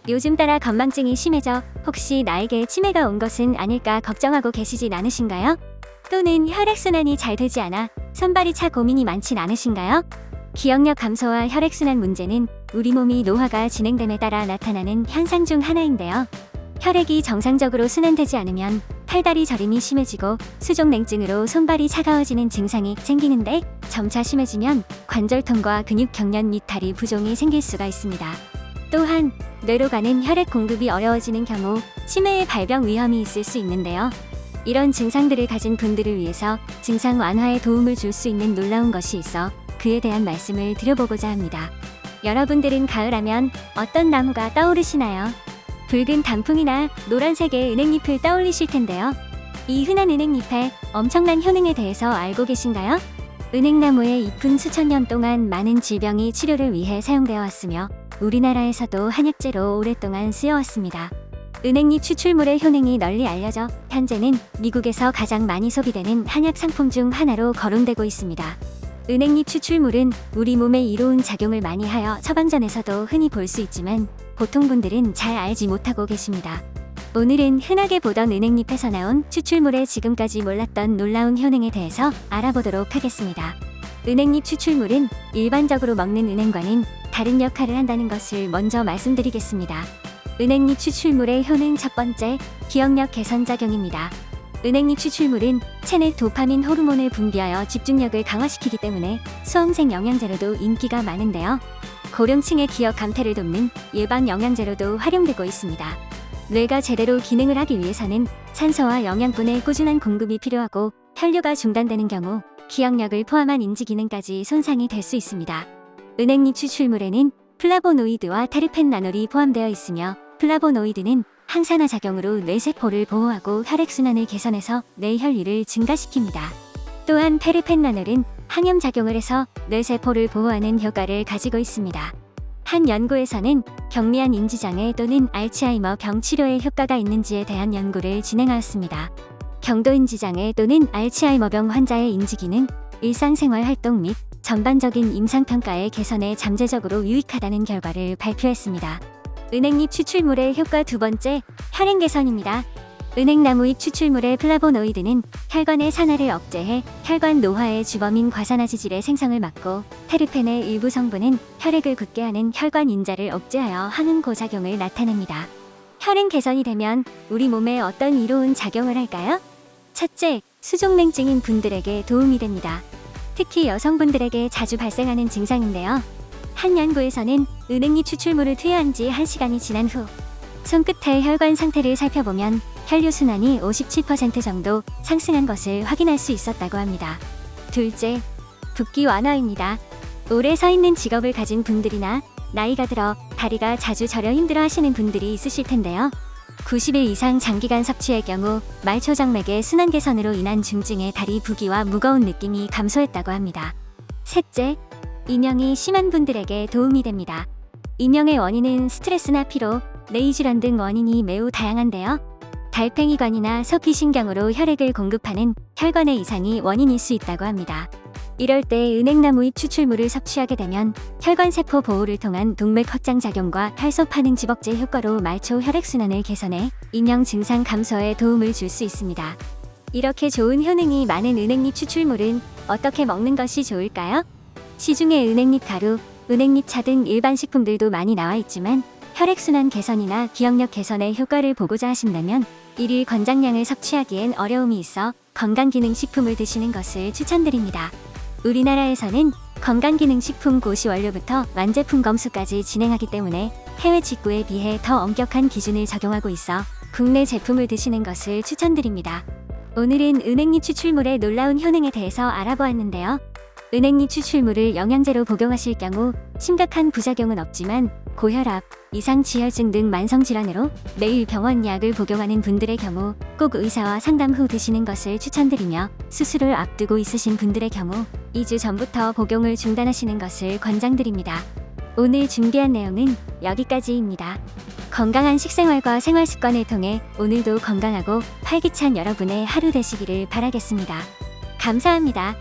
요즘 따라 건망증이 심해져 혹시 나에게 치매가 온 것은 아닐까 걱정하고 계시진 않으신가요? 또는 혈액순환이 잘 되지 않아 손발이 차 고민이 많진 않으신가요? 기억력 감소와 혈액순환 문제는 우리 몸이 노화가 진행됨에 따라 나타나는 현상 중 하나인데요. 혈액이 정상적으로 순환되지 않으면 팔다리 저림이 심해지고 수족냉증으로 손발이 차가워지는 증상이 생기는데 점차 심해지면 관절통과 근육 경련 및 다리 부종이 생길 수가 있습니다. 또한 뇌로 가는 혈액 공급이 어려워지는 경우 치매의 발병 위험이 있을 수 있는데요. 이런 증상들을 가진 분들을 위해서 증상 완화에 도움을 줄 수 있는 놀라운 것이 있어 그에 대한 말씀을 드려보고자 합니다. 여러분들은 가을하면 어떤 나무가 떠오르시나요? 붉은 단풍이나 노란색의 은행잎을 떠올리실 텐데요. 이 흔한 은행잎의 엄청난 효능에 대해서 알고 계신가요? 은행나무의 잎은 수천 년 동안 많은 질병이 치료를 위해 사용되어 왔으며 우리나라에서도 한약재로 오랫동안 쓰여왔습니다. 은행잎 추출물의 효능이 널리 알려져 현재는 미국에서 가장 많이 소비되는 한약 상품 중 하나로 거론되고 있습니다. 은행잎 추출물은 우리 몸에 이로운 작용을 많이 하여 처방전에서도 흔히 볼 수 있지만 보통 분들은 잘 알지 못하고 계십니다. 오늘은 흔하게 보던 은행잎에서 나온 추출물의 지금까지 몰랐던 놀라운 효능에 대해서 알아보도록 하겠습니다. 은행잎 추출물은 일반적으로 먹는 은행과는 다른 역할을 한다는 것을 먼저 말씀드리겠습니다. 은행잎 추출물의 효능 첫 번째, 기억력 개선 작용입니다. 은행잎 추출물은 체내 도파민 호르몬을 분비하여 집중력을 강화시키기 때문에 수험생 영양제로도 인기가 많은데요. 고령층의 기억 감퇴를 돕는 예방 영양제로도 활용되고 있습니다. 뇌가 제대로 기능을 하기 위해서는 산소와 영양분의 꾸준한 공급이 필요하고 혈류가 중단되는 경우 기억력을 포함한 인지 기능까지 손상이 될 수 있습니다. 은행잎 추출물에는 플라보노이드와 테르펜나놀이 포함되어 있으며 플라보노이드는 항산화 작용으로 뇌세포를 보호하고 혈액순환을 개선해서 뇌혈류를 증가시킵니다. 또한 테르펜나놀은 항염 작용을 해서 뇌세포를 보호하는 효과를 가지고 있습니다. 한 연구에서는 경미한 인지장애 또는 알츠하이머 병 치료에 효과가 있는지에 대한 연구를 진행하였습니다. 경도인지장애 또는 알츠하이머병 환자의 인지기능, 일상생활 활동 및 전반적인 임상평가의 개선에 잠재적으로 유익하다는 결과를 발표했습니다. 은행잎 추출물의 효과 두 번째, 혈행 개선입니다. 은행나무잎 추출물의 플라보노이드는 혈관의 산화를 억제해 혈관 노화의 주범인 과산화지질의 생성을 막고 테르펜의 일부 성분은 혈액을 굳게 하는 혈관 인자를 억제하여 항응고 작용을 나타냅니다. 혈행 개선이 되면 우리 몸에 어떤 이로운 작용을 할까요? 첫째, 수족냉증인 분들에게 도움이 됩니다. 특히 여성분들에게 자주 발생하는 증상인데요. 한 연구에서는 은행잎 추출물을 투여한 지 1시간이 지난 후 손끝의 혈관 상태를 살펴보면 혈류 순환이 57% 정도 상승한 것을 확인할 수 있었다고 합니다. 둘째, 붓기 완화입니다. 오래 서 있는 직업을 가진 분들이나 나이가 들어 다리가 자주 저려 힘들어 하시는 분들이 있으실 텐데요. 90일 이상 장기간 섭취의 경우 말초정맥의 순환 개선으로 인한 중증의 다리 부기와 무거운 느낌이 감소했다고 합니다. 셋째, 이명이 심한 분들에게 도움이 됩니다. 이명의 원인은 스트레스나 피로, 뇌질환 등 원인이 매우 다양한데요. 달팽이관이나 소피신경으로 혈액을 공급하는 혈관의 이상이 원인일 수 있다고 합니다. 이럴 때 은행나무잎 추출물을 섭취하게 되면 혈관세포 보호를 통한 동맥 확장 작용과 활소 반응 지복제 효과로 말초 혈액순환을 개선해 이명 증상 감소에 도움을 줄 수 있습니다. 이렇게 좋은 효능이 많은 은행잎 추출물은 어떻게 먹는 것이 좋을까요? 시중에 은행잎 가루, 은행잎 차 등 일반 식품들도 많이 나와 있지만 혈액순환 개선이나 기억력 개선에 효과를 보고자 하신다면 일일 권장량을 섭취하기엔 어려움이 있어 건강기능식품을 드시는 것을 추천드립니다. 우리나라에서는 건강기능식품 고시 원료부터 완제품 검수까지 진행하기 때문에 해외 직구에 비해 더 엄격한 기준을 적용하고 있어 국내 제품을 드시는 것을 추천드립니다. 오늘은 은행잎 추출물의 놀라운 효능에 대해서 알아보았는데요. 은행잎 추출물을 영양제로 복용하실 경우 심각한 부작용은 없지만 고혈압, 이상지혈증 등 만성질환으로 매일 병원 약을 복용하는 분들의 경우 꼭 의사와 상담 후 드시는 것을 추천드리며 수술을 앞두고 있으신 분들의 경우 2주 전부터 복용을 중단하시는 것을 권장드립니다. 오늘 준비한 내용은 여기까지입니다. 건강한 식생활과 생활습관을 통해 오늘도 건강하고 활기찬 여러분의 하루 되시기를 바라겠습니다. 감사합니다.